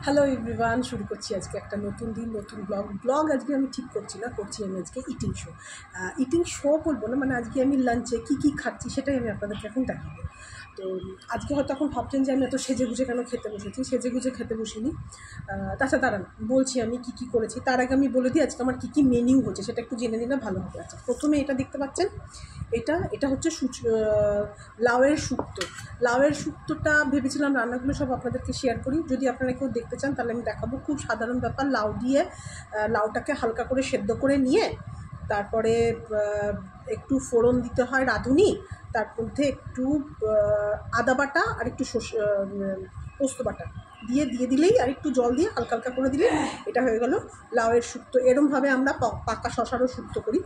Hello everyone, শুরু করছি আজকে একটা নতুন দিন, নতুন ব্লগ আজকে আমি ঠিক করছি না, করছি আমি আজকে ইটিং শো বলবো না, মানে আজকে আমি লাঞ্চে কী খাচ্ছি সেটাই আমি আপনাদেরকে এখন দেখাবো। তো আজকে হয়তো এখন ভাবছেন যে আমি এত সেজেগুজে কেন খেতে বসেছি। সেজেগুজে খেতে বসিনি। তাছাড়া দাঁড়ান, বলছি আমি কী করেছি। তার আগে আমি বলে দিই আজকে আমার কী মেনিউ হচ্ছে, সেটা একটু জেনে নিলে ভালো হবে। আচ্ছা, প্রথমে এটা দেখতে পাচ্ছেন, এটা হচ্ছে লাউয়ের শুক্তো। লাউয়ের শুক্তোটা ভেবেছিলাম রান্নাগুলো সব আপনাদেরকে শেয়ার করি, যদি আপনারা কেউ দেখতে চান তাহলে আমি দেখাবো। খুব সাধারণ ব্যাপার, লাউটাকে হালকা করে সেদ্ধ করে নিয়ে তারপরে একটু ফোড়ন দিতে হয় রাঁধুনি, তার মধ্যে একটু আদা বাটা আর একটু পোস্ত বাটা দিয়ে দিলেই, আর একটু জল দিয়ে হালকা হালকা করে দিলে এটা হয়ে গেল লাউয়ের শুক্তো। এরমভাবে আমরা পাকা শশারও শুক্তো করি।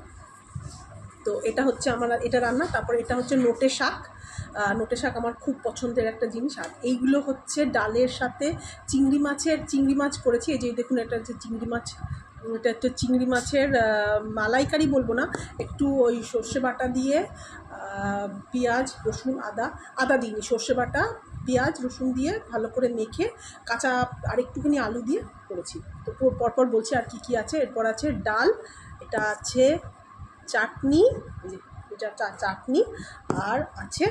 তো এটা হচ্ছে আমার এটা রান্না। তারপরে এটা হচ্ছে নোটে শাক। নোটে শাক আমার খুব পছন্দের একটা জিনিস। আর এইগুলো হচ্ছে ডালের সাথে চিংড়ি মাছ করেছি। এই যে দেখুন, এটা হচ্ছে চিংড়ি মাছ। এটা হচ্ছে চিংড়ি মাছের মালাইকারি বলবো না, একটু ওই সর্ষে বাটা দিয়ে পেঁয়াজ রসুন আদা দিইনি, সর্ষে বাটা পেঁয়াজ রসুন দিয়ে ভালো করে মেখে কাঁচা আর একটুখানি আলু দিয়ে করেছি। তো পরপর বলছি আর কী আছে। এরপর আছে ডাল, এটা আছে চাটনি, এটা চাটনি, আর আছে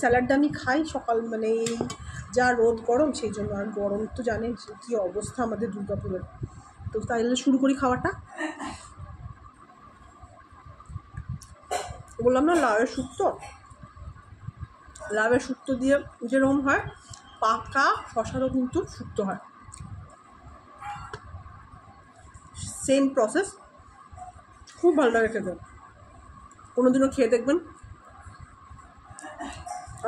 স্যালাডটা আমি খাই সকাল, মানে এই যা রোদ গরম সেই জন্য। আর গরম তো জানেন কী অবস্থা আমাদের দুর্গাপুরের। তো তাইলে শুরু করি খাওয়াটা। বললাম না লাউয়ের শুক্তো দিয়ে যেরকম হয়, পাকা শশারও কিন্তু শুক্তো হয়, সেম প্রসেস। খুব ভালো লাগে খেতে, কোনোদিনও খেয়ে দেখবেন।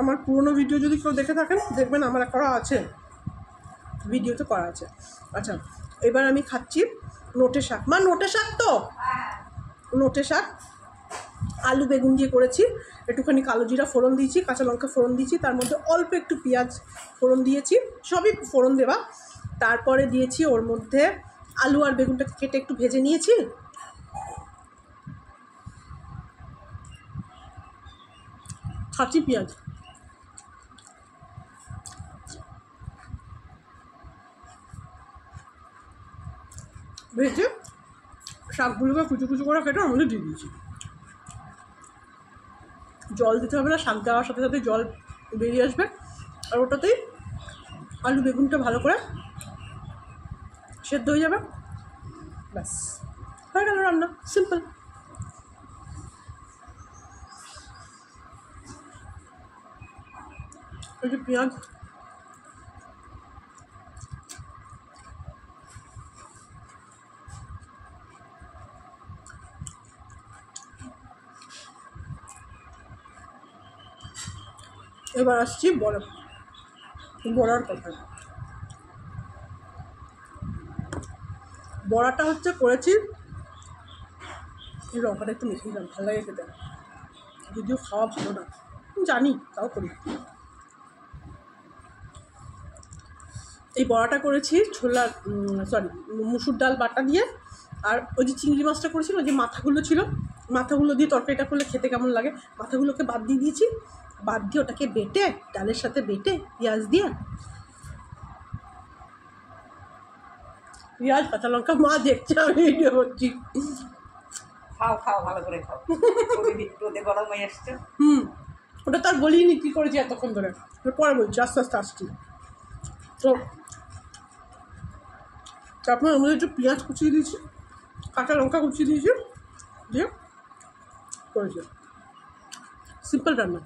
আমার পুরনো ভিডিও যদি কেউ দেখে থাকেন দেখবেন আমার করা আছে, ভিডিওতে করা আছে। আচ্ছা, এবার আমি খাচ্ছি নোটে শাক। নোটে শাক আলু বেগুন দিয়ে করেছি। একটুখানি কালো জিরা ফোড়ন দিয়েছি, কাঁচা লঙ্কা ফোড়ন দিয়েছি, তার মধ্যে অল্প একটু পেঁয়াজ ফোড়ন দিয়েছি, সবই ফোড়ন দেওয়া। তারপরে দিয়েছি ওর মধ্যে আলু আর বেগুনটাকে কেটে একটু ভেজে নিয়েছি। খাচ্ছি পেঁয়াজ, ভেজে শাকগুলোকে কুচু কুচু করে কেটে আমাদের দিয়ে দিয়েছি। জল দিতে হবে না, শাক দেওয়ার সাথে সাথে জল বেরিয়ে আসবে। আর ওটাতেই আলু বেগুনটা ভালো করে সেদ্ধ হয়ে যাবে, ব্যাস হয়ে গেল রান্না, সিম্পল। এই যে পেঁয়াজ, এবার আসছি বড়ার কথা। বড়াটা হচ্ছে করেছি, এই লঙ্কাটা একটু মিশিয়ে দিলাম, ভালো লাগে খেতে, যদিও খাওয়া ভালো না জানি, তাও করি। এই বড়াটা করেছি মুসুর ডাল বাটা দিয়ে। আর ওই যে চিংড়ি মাছটা করেছিল, যে মাথাগুলো ছিল, মাথাগুলো দিয়ে তরকারিটা করলে খেতে কেমন লাগে, মাথাগুলোকে বাদ দিয়ে দিয়েছি। বাদ দিয়ে ওটাকে বেটে, ডালের সাথে বেটে পেঁয়াজ দিয়ে, পেঁয়াজ কাঁচা লঙ্কা, মা দেখছে আমি ভিডিও করছি। খাও ভালো করে খাও, রোদে গরম হয়ে আসছে। ওটা তার বলিনি কী করেছি এতক্ষণ ধরে, পরে বলছি, আস্তে আস্তে আসছি। তো তারপর ওর মধ্যে একটু পেঁয়াজ কুচিয়ে দিয়েছি, কাঁচা লঙ্কা কুচিয়ে দিয়েছি, দিয়ে করেছি। সিম্পল রান্না।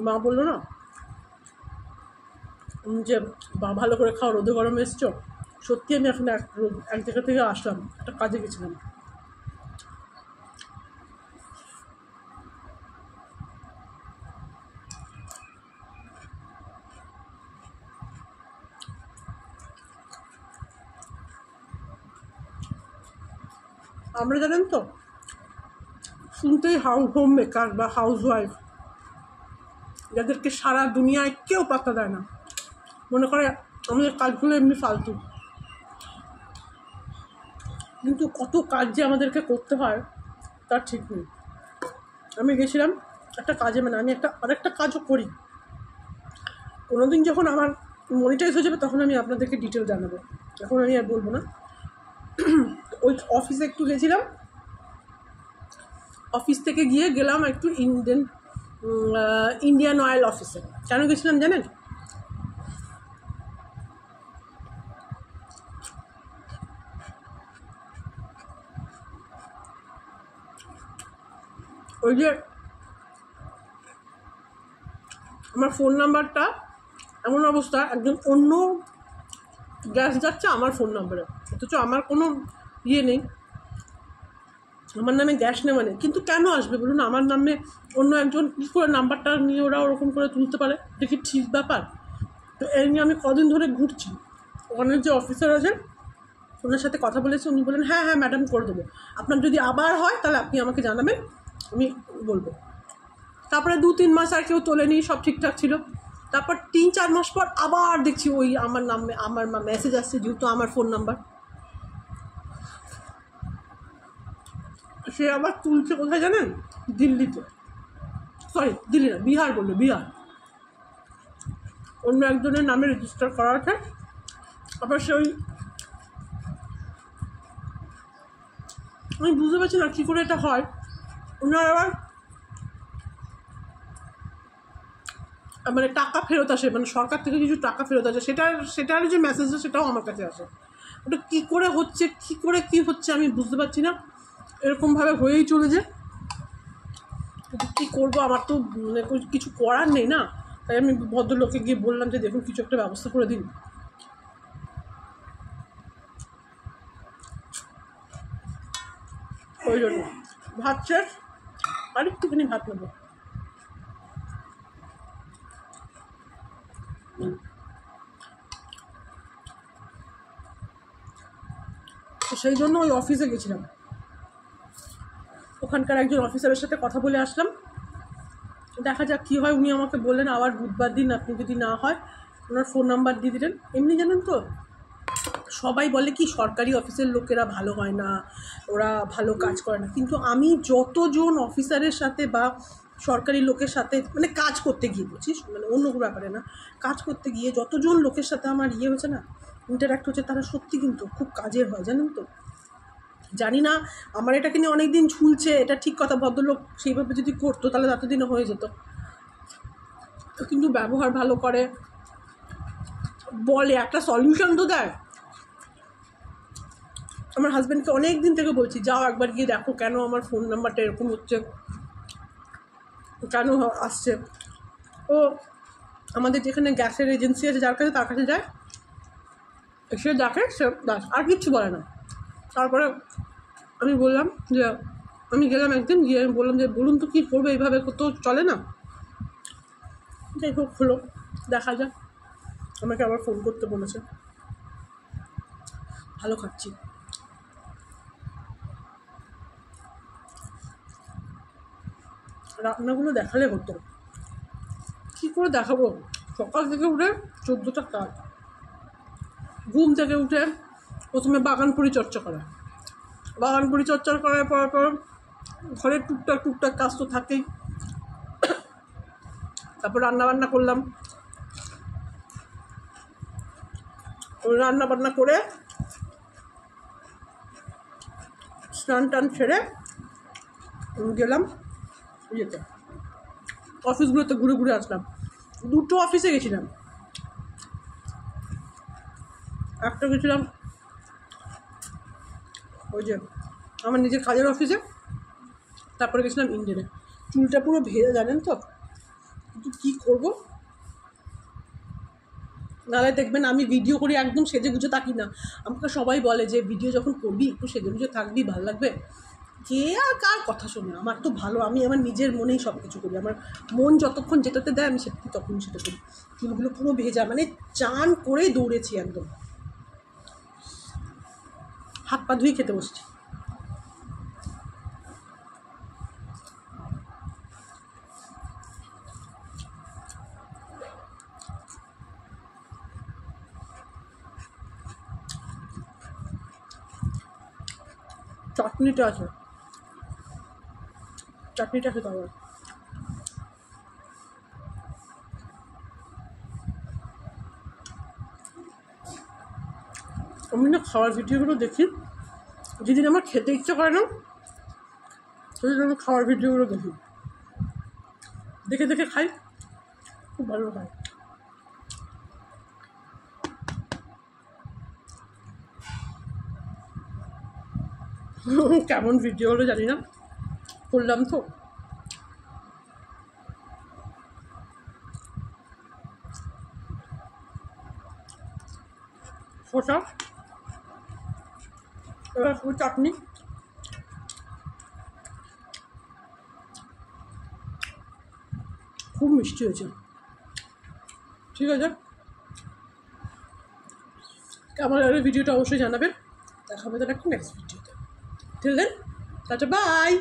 মা বললো না যে ভালো করে খাও, রোদে গরমে এসছো। সত্যি আমি এখন এক জায়গা থেকে আসলাম, একটা কাজে গেছিলাম। আমরা জানেন তো, শুনতেই হোম মেকার বা হাউস ওয়াইফ, যাদেরকে সারা দুনিয়ায় কেউ পাত্তা দেয় না, মনে করে আমাদের কাজগুলো এমনি ফালতু। কিন্তু কত কাজ যে আমাদেরকে করতে হয় তার ঠিক নেই। আমি গেছিলাম একটা কাজে, মানে আমি আরেকটা কাজও করি। কোনো দিন যখন আমার মনিটাইজ হয়ে যাবে তখন আমি আপনাদেরকে ডিটেল জানাবো, এখন আমি আর বলবো না। ওই অফিসে একটু গেছিলাম, অফিস থেকে গেলাম একটু ইন্ডিয়ান অয়েল অফিসে। কেন গেছিলাম জানেন? ওই যে আমার ফোন নাম্বারটা এমন অবস্থা, একজন অন্য গ্যাস যাচ্ছে আমার ফোন নাম্বারে, অথচ আমার কোনো ইয়ে নেই, আমার নামে গ্যাস নেওয়া নেই। কিন্তু কেন আসবে বলুন আমার নামে অন্য একজন কী করে নাম্বারটা নিয়ে ওরা ওরকম করে তুলতে পারে? দেখি ঠিক ব্যাপার। তো এই নিয়ে আমি কদিন ধরে ঘুরছি, ওখানের যে অফিসার আছে ওনার সাথে কথা বলেছি, উনি বলেন হ্যাঁ হ্যাঁ ম্যাডাম করে দেবো, আপনার যদি আবার হয় তাহলে আপনি আমাকে জানাবেন, আমি বলবো। তারপরে 2-3 মাস আর কেউ তোলেনি, সব ঠিকঠাক ছিল। তারপর 3-4 মাস পর আবার দেখছি ওই আমার নামে আমার মেসেজ আসছে, যেহেতু আমার ফোন নাম্বার। সে আবার তুলছে কোথায় জানেন? দিল্লিতে, সরি দিল্লি না, বিহার বললো, বিহার অন্য একজনের নামে রেজিস্টার করা আছে। আবার সে ওই, আমি বুঝতে পারছি না কী করে এটা হয়। ওনার আবার মানে টাকা ফেরত আসে, মানে সরকার থেকে কিছু টাকা ফেরত আসে, সেটার যে মেসেজটা সেটাও আমার কাছে আসে। ওটা কী করে হচ্ছে, কী হচ্ছে আমি বুঝতে পারছি না, এরকমভাবে হয়েই চলেছে। কিন্তু কী করবো, আমার তো মানে কিছু করার নেই না। তাই আমি ভদ্রলোককে গিয়ে বললাম যে দেখুন কিছু একটা ব্যবস্থা করে দিন। ওই জন্য ভাত শেষ, আর একটুখানি ভাত নেবো। তো সেই জন্য ওই অফিসে গেছিলাম, ওখানকার একজন অফিসারের সাথে কথা বলে আসলাম, দেখা যাক কী হয়। উনি আমাকে বললেন আবার বুধবার দিন আপনি যদি না হয় ওনার ফোন নাম্বার দিয়ে দিলেন। এমনি জানেন তো সবাই বলে কি সরকারি অফিসের লোকেরা ভালো হয় না, ওরা ভালো কাজ করে না, কিন্তু আমি যতজন অফিসারের সাথে বা সরকারি লোকের সাথে মানে কাজ করতে গিয়ে বুঝছিস, মানে অন্য ব্যাপারে না, কাজ করতে গিয়ে যতজন লোকের সাথে আমার হয়েছে না, ইন্টারাক্ট হচ্ছে, তারা সত্যি কিন্তু খুব কাজের হয় জানেন তো। জানি না আমার এটাকে নিয়ে অনেক দিন ঝুলছে, এটা ঠিক কথা, ভদ্রলোক সেইভাবে যদি করতো তাহলে ততদিনে হয়ে যেত। কিন্তু ব্যবহার ভালো করে, বলে একটা সলিউশন তো দেয়। আমার হাজব্যান্ডকে অনেক দিন থেকে বলছি যাও একবার গিয়ে দেখো কেন আমার ফোন নাম্বারটা এরকম হচ্ছে, কেন আসছে। ও আমাদের যেখানে গ্যাসের এজেন্সি আছে যার কাছে, তার কাছে যায়, সে দেখে, সে ব্যাস আর কিচ্ছু বলে না। তারপরে আমি বললাম যে আমি গেলাম একদিন, গিয়ে আমি বললাম যে বলুন তো কী করবে, এইভাবে তো চলে না। যাই হোক হলো, দেখা যাক। আমাকে আবার ফোন করতে বলেছে। ভালো খাচ্ছি। রান্নাগুলো দেখালে হতো, কী করে দেখাবো? সকাল থেকে উঠে 14টা কাজ, ঘুম থেকে উঠে প্রথমে বাগান পরিচর্যা করা, বাগান পরিচর্যা করার পর ঘরের টুকটাক কাজ তো থাকেই। তারপর রান্নাবান্না করলাম, রান্নাবান্না করে স্নান টান ছেড়ে গেলাম ইয়েতে, অফিসগুলোতে ঘুরে ঘুরে আসলাম। 2টো অফিসে গেছিলাম, একটা গেছিলাম ওই যে আমার নিজের কাজের অফিসে, তারপরে গেছিলাম ইন্ডিয়ানে। চুলটা পুরো ভেজা জানেন তো, কিন্তু কী করবো, নাহলে দেখবেন আমি ভিডিও করি একদম সেজে গুজে থাকি না। আমাকে সবাই বলে যে ভিডিও যখন করবি একটু সেজে গুজে থাকবি, ভালো লাগবে। কে আর কার কথা শোনে, আমার তো ভালো, আমি আমার নিজের মনেই সব কিছু করি, আমার মন যতক্ষণ যেটাতে দেয় আমি সেটা তখন সেটা করি। চুলগুলো পুরো ভেজা, মানে চান করে দৌড়েছি একদম, হাত পা ধুয়ে খেতে বসছি। চাটনিটা আছে, চাটনিটা খেতে হবে। আমি না খাওয়ার ভিডিওগুলো দেখি, যেদিন আমার খেতে ইচ্ছে করে না সেদিন আমি খাওয়ার ভিডিওগুলো দেখি, দেখে দেখে খাই, খুব ভালো হয়। কেমন ভিডিও হলো জানি না, করলাম তো। শসা, এবার চাটনি, খুব মিষ্টি হয়েছে। ঠিক আছে, কেমন লাগলো ভিডিওটা অবশ্যই জানাবেন। দেখা হবে তাহলে একটা নেক্সট ভিডিওতে। Till then, tata, by.